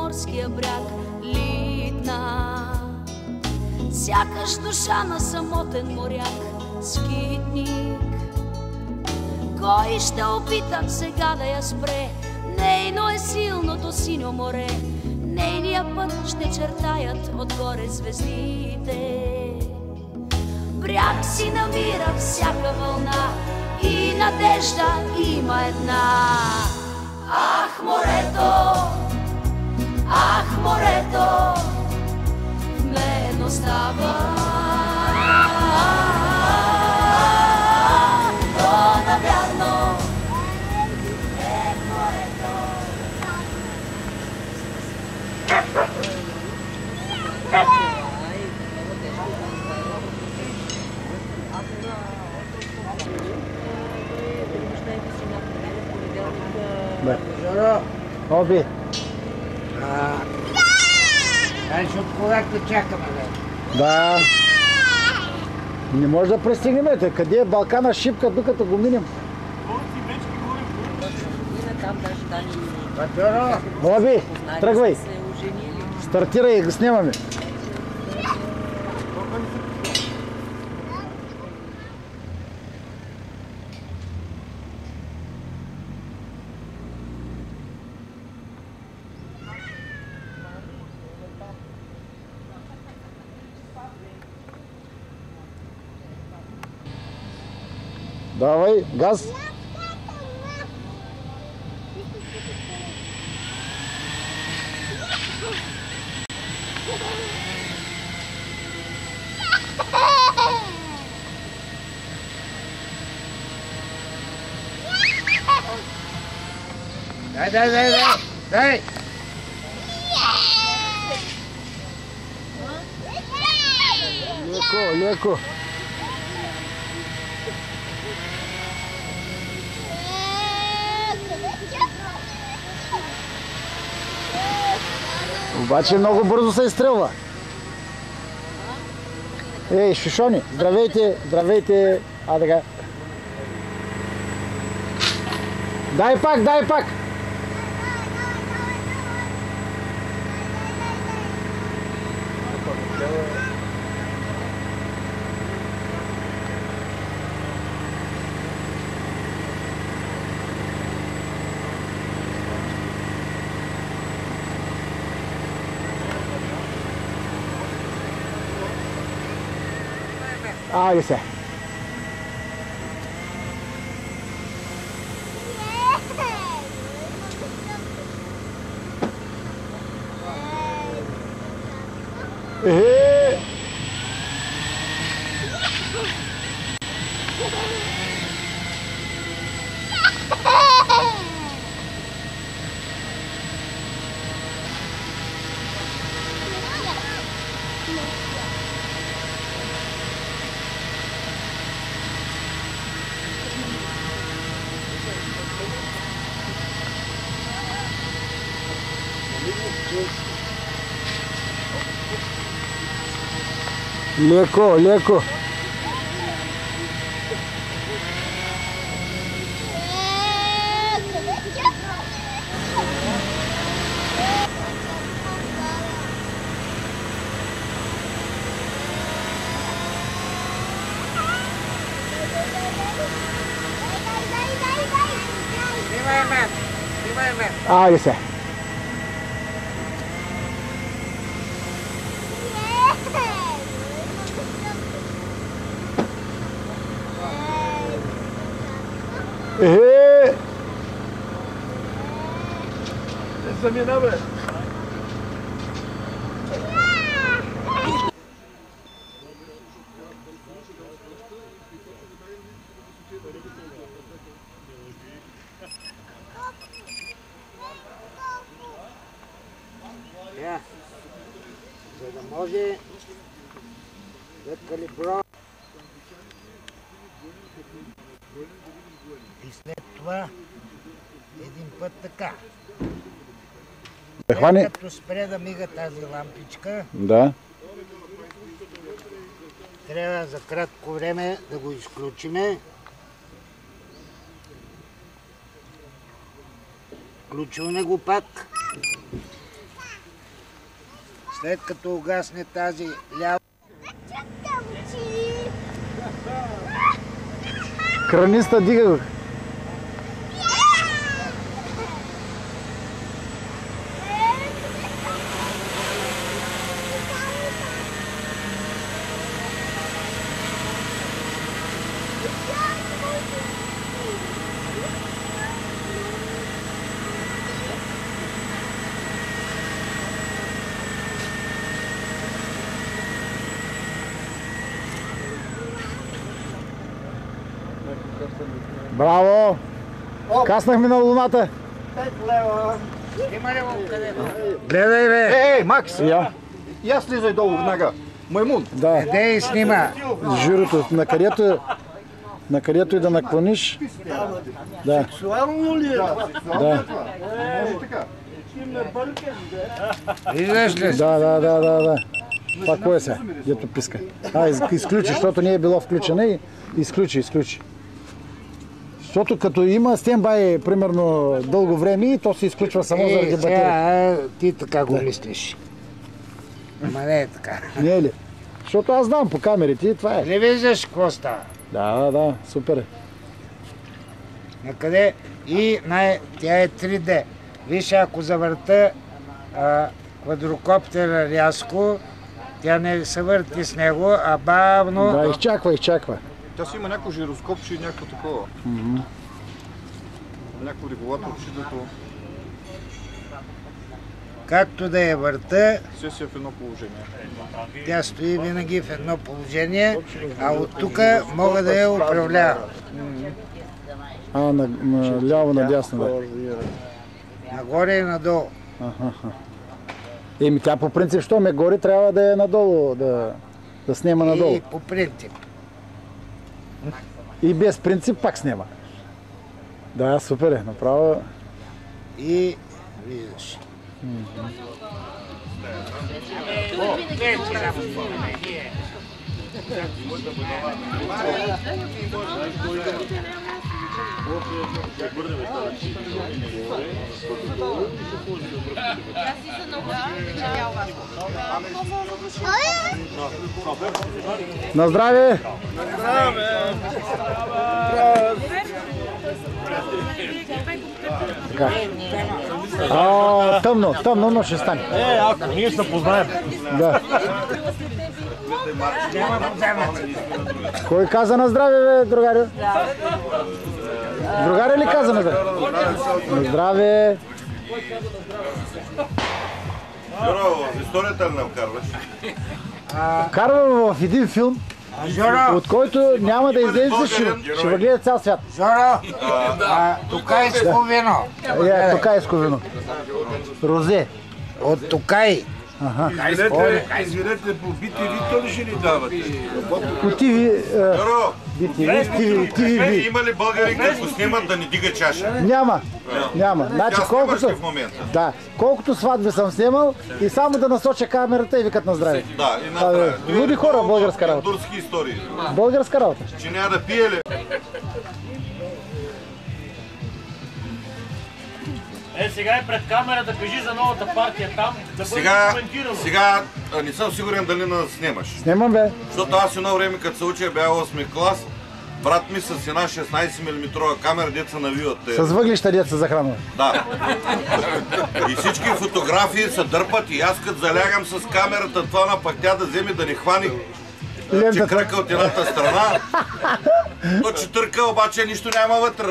морския бряг литна. Сякаш душа на самотен моряк, скитник. Кой ще опита сега да я спре? Нейно е силното синьо море, нейния път ще чертаят отгоре звездите. Бряг си намира всяка вълна и надежда има една. Ах, морето, ах, морето, в мен остава. То навярно е морето. Оби. Значи от колата чакаме, бе. Да. Не може да пристигнем. Къде е Балкана шипка, докато го минем? Оби, тръгвай. Стартирай и го снимаме. Давай, газ. Дай! Леко. Обаче много бързо се изстрелва. Ей, шишони, здравейте, здравейте. А, така. Дай пак. Айде се. Леко. Айде се. Замина, бе! За да може да калибрува и след това един път така. Като спре да мига тази лампичка, да. Трябва за кратко време да го изключиме. Включваме го пак. След като угасне тази лява, Краниста, дига го. Браво! Каснахме на луната. 5 лева. Има ли го къде? Гледай, бе! Ей, Макс! Я. И аз слизай долу веднага. Маймун. Да. Къде и снима? Жирото, на където и да наклониш. Да. Сексуално ли е? Да. Виждаш ли? Да. Това кое сега? Дето писка. Изключи, защото не е било включено и изключи. Защото като има стендбай, примерно, дълго време, то се изключва само заради батерия. Ти така го мислиш. Ама не е така. Не е ли? Защото аз знам по камерите и това е. Не виждаш какво става? Да, супер е. Накъде? И тя е 3D. Виж, ако завърта квадрокоптера рязко, тя не се върти с него, а бавно... Да, изчаква. Тя си има някакво жироскопче и някакво такова. Някакво регулаторче, дето Както да я върта, все си е в едно положение. тя стои винаги в едно положение, а от тук мога да я управлявам. Наляво, надясно, да. Нагоре и надолу. Еми тя по принцип, що ме горе, трябва да е надолу, да снема надолу. И по принцип. И без принцип пак снема. Да, супер е, направо. И виждаш. На здраве! Така. Тъмно, но ще стане. Ако ние ще се познаем. Да. Кой каза на здраве, бе, другари? Другари ли каза на здраве? На здраве! Жоро, в историята ли нам карваш? Карвам в един филм, от който няма да излезе, ще въгледа цял свят. Жоро, токайско вино. Токайско вино. Розе. От Токай. Извинете, по BTV ли ще ни давате? По TV, Жоро, TV. има ли българи, като снимат да ни дига чаша? Няма. Значи Тя снимаш ли в момента? Да, колкото сватби съм снимал и само да насоча камерата и викат на здраве. Да, и накрая. Луди хора, българска работа. Турски истории. Българска работа. Че няма да пие ли? Сега е пред камерата, кажи за новата партия там, да бъде коментирано. Сега не съм сигурен дали снимаш. Снимам, бе. Защото аз едно време, като се уча, бях 8 клас, брат ми с една 16 мм камера, деца навиват. С въглища деца захранва. Да. И всички фотографии се дърпат и аз като залягам с камерата, това на пак тя да вземе да ни хвани. Че кръка от едната страна, то че търка, обаче нищо няма вътре.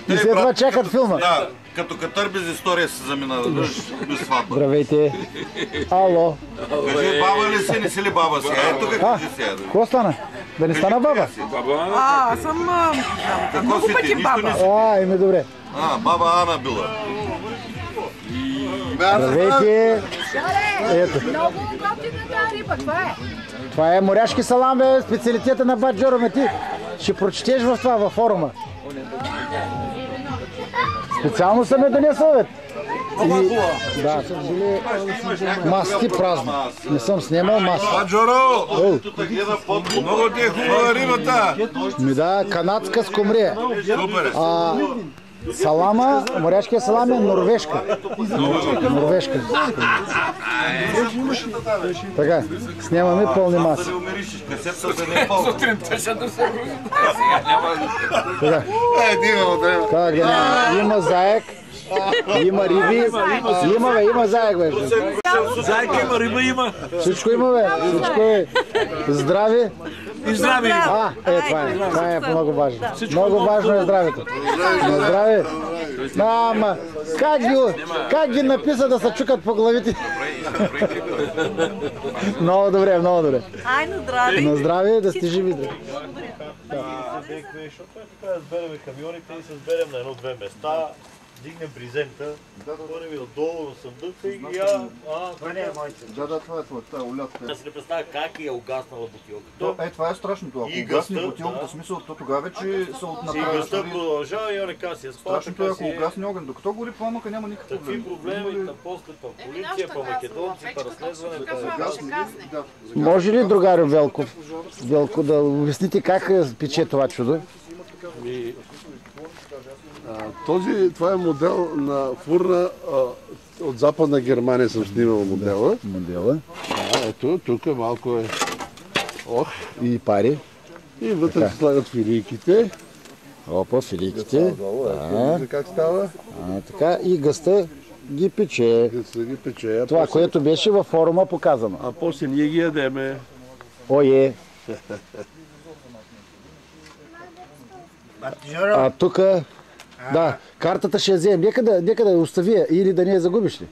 И след това чакат филма. Да, като катър без история се замина без сватба. Здравейте. Ало. Кажи, баба ли си, не си ли баба сега? Ето как кажи сега. Какво стана? Да не стана баба? Аз съм много пъти баба. Еми добре. Баба Ана била. Здравейте. Ето. Много готина тази риба, това е. Това е моряшки салам, бе, специалитета на бат Джоро, ти ще прочетеш в това, във форума. Специално съм я донесъл, бе. Да, са били маски празни. Не съм снимал маски. Джоро, много ти е хубава рибата. Да, канадска скумрия. Салама, моряшкия салам е норвежка. Норвежка. Така, снимаме пълни маси. Да не умириш, касетата се не е пълна. Така. Как да няма? Има заек, има риби, има заек, бе. Заек има, риба има. Всичко има, бе. Всичко е. Здраве. И здраве има. Това е много важно. Много важно е здравето. На здраве. Ама, как ги написа да се чукат по главите? Много добре, много добре. Ай, на здраве. На здраве, да сте живи. Защото така да сберем камионите и се сберем на едно-две места, дигнем бризента, хвърнем отдолу на съндъка и Това не е моите. Да, това е твоята улятка. да си не представя как е угаснала бутилката. Това е страшното. Ако И угасне гъста, бутилката, да. смисъл, то тогава вече са от И гъста продължава и он нека си е спал, Страшното е, така ако си е. угасне огън. Докато гори пламъка, няма никакъв Какви проблем. проблеми, после па полиция, па македонци, па разследване, па... Може ли, другарю Велко, да обясните как пече това чудо? Това е модел на фурна от Западна Германия, съм снимал модела. Ето, тук малко е И пари. и вътре се слагат филийките. Опа, филийките. Как става? Така, и гъста ги пече. Да ги пече. Това, което беше във форума показано. А после ние ги ядеме. Ое. А тук... Да, картата ще я вземем. Нека да я остави или да не я загубиш ли?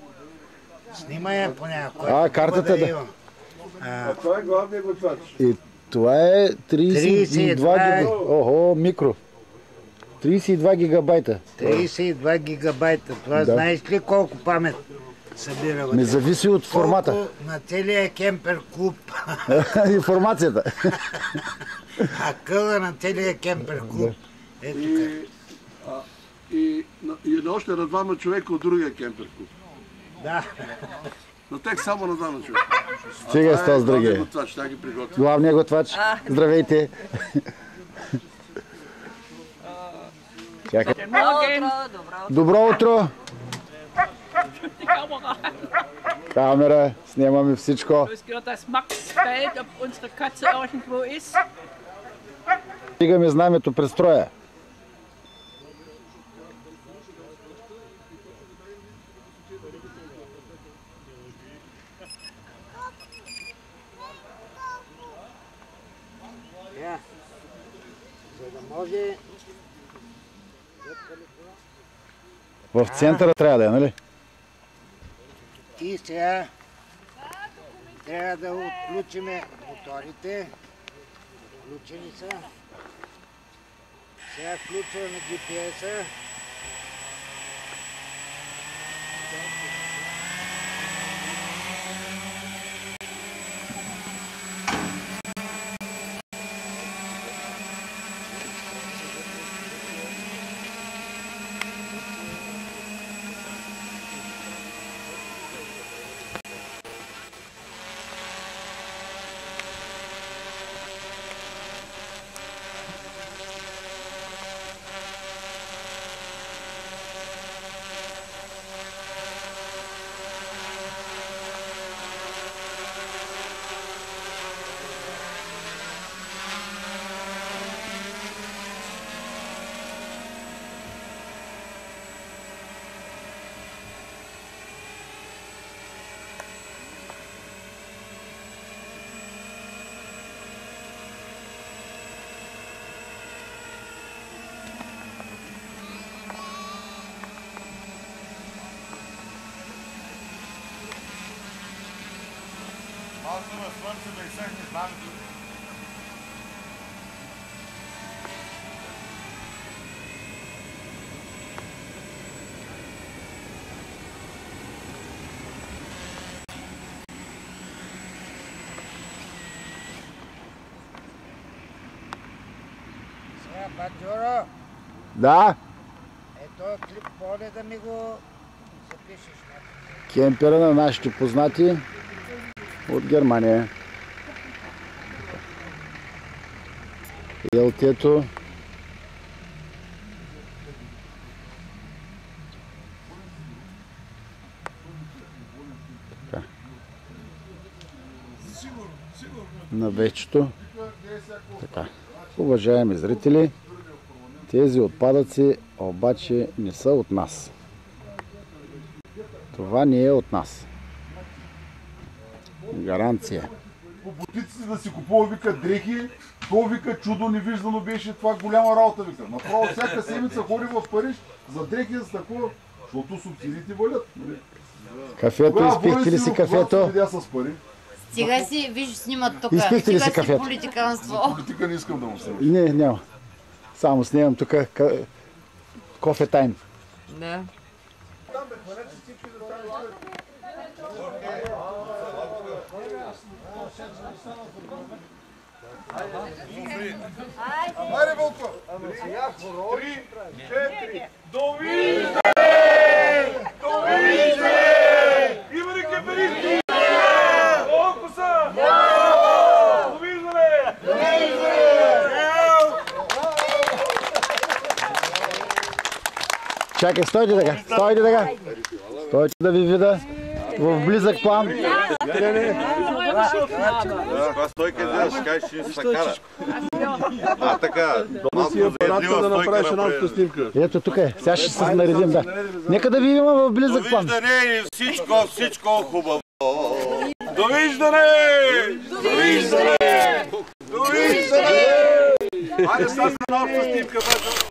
Снимай я по някой. Картата да... Това е главният готвач. И това е 32 гигабайта. Ого, микро. 32 гигабайта. 32 гигабайта. Това знаеш ли колко памет събира? Не зависи от формата. Колко на целия кемпер клуб. Информацията. Акъла на целия кемпер клуб. Ето И още на двама човека от другия кемпер клуб. Да. Но тек само на двама човека. Стига с този другия. Готвач, тя ги приготвя. Главният готвач. Здравейте. Добро утро. Камера, снимаме всичко. Стигаме знамето пред строя. За да може... В центъра трябва да е, нали? И сега трябва да отключим моторите. Включени са. Сега включваме GPS-а. Малко на слънце да изсъхне знамето. Сега, Баджоро, Да, ето клип, моля да ми го запишеш. кемпера на нашите познати от Германия. Елтето. на вечето. Така. Уважаеми зрители, тези отпадъци обаче не са от нас. Това не е от нас. Гаранция. По бутиците да си купува, вика, дрехи, то вика, чудо невиждано беше, това голяма работа, вика. Направо всяка седмица ходи в Париж за дрехи, за такова, защото субсидиите валят. Кафето, изпихте ли си кафето? Стига си, виж, снимат тук. Изпихте ли си кафето? Политиканство. Политика не искам да му снимаш. Не, няма. Само снимам тук кофе тайм. Да. Айде, Вълко! 3, 4, довиждане! Довиждане! Има ли кеферисти? Колко са? Довиждане! Чакай, стойте така, стойте така. Стойте да ви видя в близък план. Това стойка е, ще кажеш, че се кара. А, така. Дома си апарата да направиш една снимка. Ето тук е, сега ще се наредим, да. Нека да видим в близък план. Довиждане и всичко хубаво. Довиждане! Довиждане! Довиждане! Айде сега една обща снимка, бе.